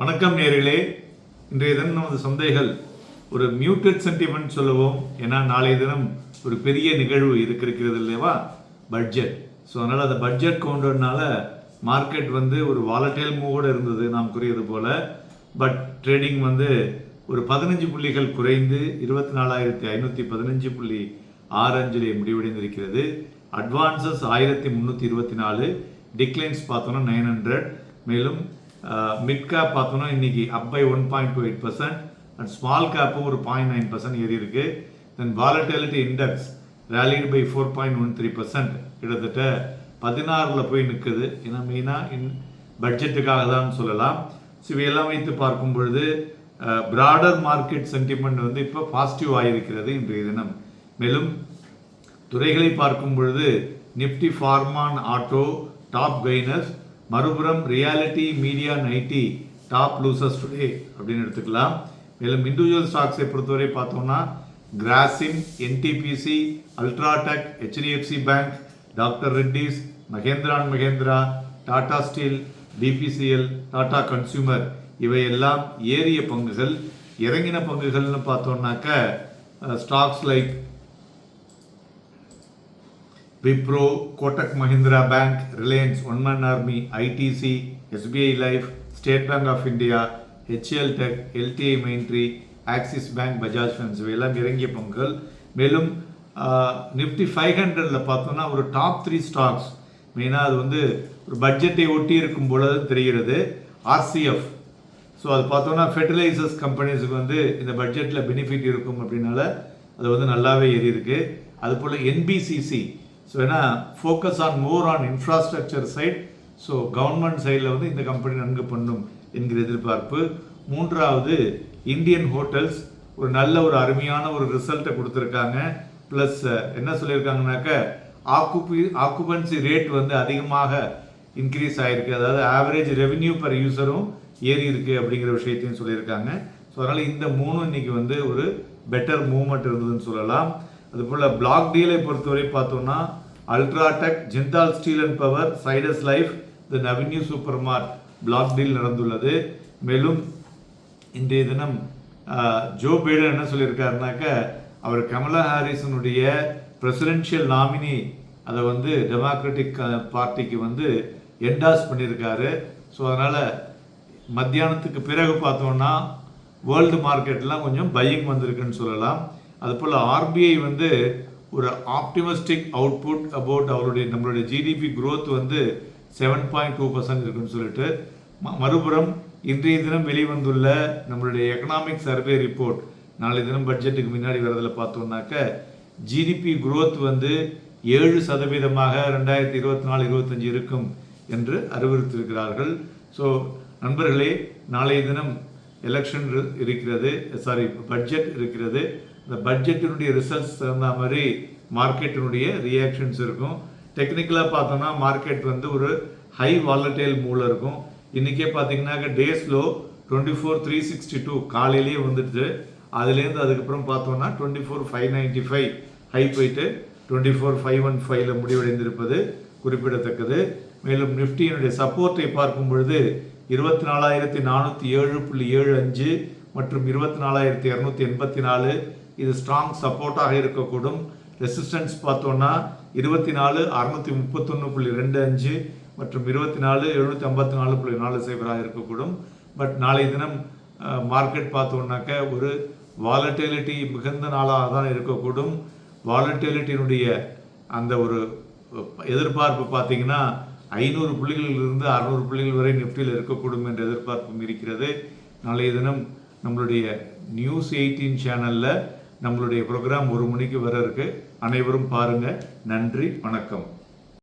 வணக்கம் நேர்களே. இன்றைய தினம் நமது சந்தைகள் ஒரு மியூட்டட் சென்டிமெண்ட் சொல்லுவோம். ஏன்னா நாளைய தினம் ஒரு பெரிய நிகழ்வு இருக்கிறது இல்லையா, பட்ஜெட். ஸோ அதனால் அந்த பட்ஜெட் கவுண்டர்னால மார்க்கெட் ஒரு வாலட்டைல் மூவோடு இருந்தது நாம் கூறியது போல. பட் ட்ரேடிங் ஒரு 15 புள்ளிகள் குறைந்து 24,515.65 முடிவடைந்திருக்கிறது. அட்வான்சஸ் 1324, டிக்ளைன்ஸ் பார்த்தோன்னா 900. மேலும் மிட் கேப் பார்த்தோன்னா இன்னைக்கு அப் பை 1.28% அண்ட் ஸ்மால் கேப்பும் ஒரு 0.9% ஏறி இருக்கு. தென் வாலட்டிலிட்டி இண்டெக்ஸ் ரேலிட் பை 4.13%, கிட்டத்தட்ட 16 போய் நிற்குது. ஏன்னா மெயினாக பட்ஜெட்டுக்காக தான் சொல்லலாம். ஸோ இவையெல்லாம் வைத்து பார்க்கும் பொழுது பிராடர் மார்க்கெட் சென்டிமெண்ட் இப்போ பாசிட்டிவ் ஆகியிருக்கிறது இன்றைய தினம். மேலும் துறைகளை பார்க்கும் பொழுது Nifty pharma and auto top gainers, மறுபுறம் realty media IT top losers today அப்படின்னு எடுத்துக்கலாம். மேலும் இண்டிவிஜுவல் ஸ்டாக்ஸை பொறுத்தவரை பார்த்தோம்னா Grasim, NTPC, UltraTech, HDFC bank, doctor Reddy's, Mahindra and Mahindra, Tata steel, BPCL, Tata consumer இவையெல்லாம் ஏறிய பங்குகள். இறங்கின பங்குகள்னு பார்த்தோம்னாக்க stocks like Wipro, Kotak Mahindra bank, Reliance, one man army, ITC, SBI life, state bank of India, HCL tech, LTI Mindtree, Axis bank, Bajaj finance இவையெல்லாம் இறங்கிய பங்குகள். மேலும் நிஃப்டி 500 பார்த்தோம்னா ஒரு டாப் 3 ஸ்டாக்ஸ் மெயினாக அது ஒரு பட்ஜெட்டை ஒட்டி இருக்கும் பொழுது தெரிகிறது. ஆர்சிஎஃப், ஸோ அது பார்த்தோம்னா ஃபெர்டிலைசர்ஸ் கம்பெனிஸுக்கு இந்த பட்ஜெட்டில் பெனிஃபிட் இருக்கும் அப்படின்னால அது நல்லாவே ஏறி இருக்கு. அதுபோல் என்பிசிசி, ஸோ ஏன்னா focus on more on infrastructure side, so government சைடில் இந்த கம்பெனி நன்கு பண்ணும் என்கிற எதிர்பார்ப்பு. மூன்றாவது இந்தியன் ஹோட்டல்ஸ், ஒரு நல்ல ஒரு அருமையான ஒரு ரிசல்ட்டை கொடுத்துருக்காங்க. ப்ளஸ் என்ன சொல்லியிருக்காங்கனாக்க ஆக்குபன்சி ரேட் அதிகமாக இன்க்ரீஸ் ஆகிருக்கு, அதாவது ஆவரேஜ் ரெவென்யூ பர் யூசரும் ஏறி இருக்கு அப்படிங்கிற விஷயத்தையும் சொல்லியிருக்காங்க. ஸோ அதனால் இந்த மூணும் இன்னைக்கு ஒரு பெட்டர் மூவ்மெண்ட் இருந்ததுன்னு சொல்லலாம். அதுபோல் பிளாக் டீலை பொறுத்தவரை பார்த்தோம்னா UltraTech, Jindal steel and power, Zydus life, then avenue super mart black deal நடந்துள்ளது. மேலும் இன்றைய தினம் ஜோ பைடன் என்ன சொல்லியிருக்காருனாக்க அவர் கமலா ஹாரிஸனுடைய பிரசிடென்ஷியல் நாமினி அதை டெமோக்ராட்டிக் பார்ட்டிக்கு என்டாஸ் பண்ணியிருக்காரு. ஸோ அதனால் மத்தியானத்துக்கு பிறகு பார்த்தோம்னா வேர்ல்டு மார்க்கெட்லாம் கொஞ்சம் பையிங் வந்திருக்குன்னு சொல்லலாம். அதுபோல் ஆர்பிஐ ஒரு ஆப்டிமிஸ்டிக் அவுட்புட் அபவுட் நம்மளுடைய ஜிடிபி growth 7.2% இருக்குன்னு சொல்லிட்டு, மறுபுறம் இன்றைய தினம் வெளிவந்துள்ள நம்மளுடைய எக்கனாமிக் சர்வே ரிப்போர்ட் நாளை தினம் பட்ஜெட்டுக்கு முன்னாடி வரதில் பார்த்தோம்னாக்க ஜிடிபி growth 7% 2024-25 இருக்கும் என்று அறிவுறுத்தியிருக்கிறார்கள். ஸோ நண்பர்களே, நாளைய தினம் எலெக்ஷன் இருக்கிறது, பட்ஜெட் இருக்கிறது. இந்த பட்ஜெட்டினுடைய ரிசல்ட்ஸ் தகுந்த மாதிரி மார்க்கெட்டினுடைய ரியாக்ஷன்ஸ் இருக்கும். டெக்னிக்கலாக பார்த்தோம்னா மார்க்கெட் ஒரு ஹை வாலட்டைல் மூவில் இருக்கும். இன்றைக்கே பார்த்தீங்கன்னாக்க டேஸ்லோ 24,362 காலையிலேயே வந்துடுது. அதுலேருந்து அதுக்கப்புறம் பார்த்தோம்னா 24,595 ஹை போயிட்டு 24,515 முடிவடைந்திருப்பது குறிப்பிடத்தக்கது. மேலும் நிஃப்டியினுடைய சப்போர்ட்டை பார்க்கும் பொழுது 24,407.75 மற்றும் 24,284 இது ஸ்ட்ராங் சப்போர்ட்டாக இருக்கக்கூடும். ரெசிஸ்டன்ஸ் பார்த்தோம்னா 24,631.25 மற்றும் 24,754.40 இருக்கக்கூடும். பட் நாளை தினம் மார்க்கெட் பார்த்தோம்னாக்க ஒரு வாலட்டிலிட்டி மிகுந்த நாளாக தான் இருக்கக்கூடும். வாலட்டிலிட்டியினுடைய அந்த ஒரு எதிர்பார்ப்பு பார்த்தீங்கன்னா 500 புள்ளிகளிலிருந்து 600 புள்ளிகள் வரை நிஃப்டியில் இருக்கக்கூடும் என்ற எதிர்பார்ப்பும் இருக்கிறது. நாளைய தினம் நம்மளுடைய நியூஸ் 18 சேனலில் நம்மளுடைய ப்ரோக்ராம் 1 மணிக்கு வர இருக்கு. அனைவரும் பாருங்கள். நன்றி, வணக்கம்.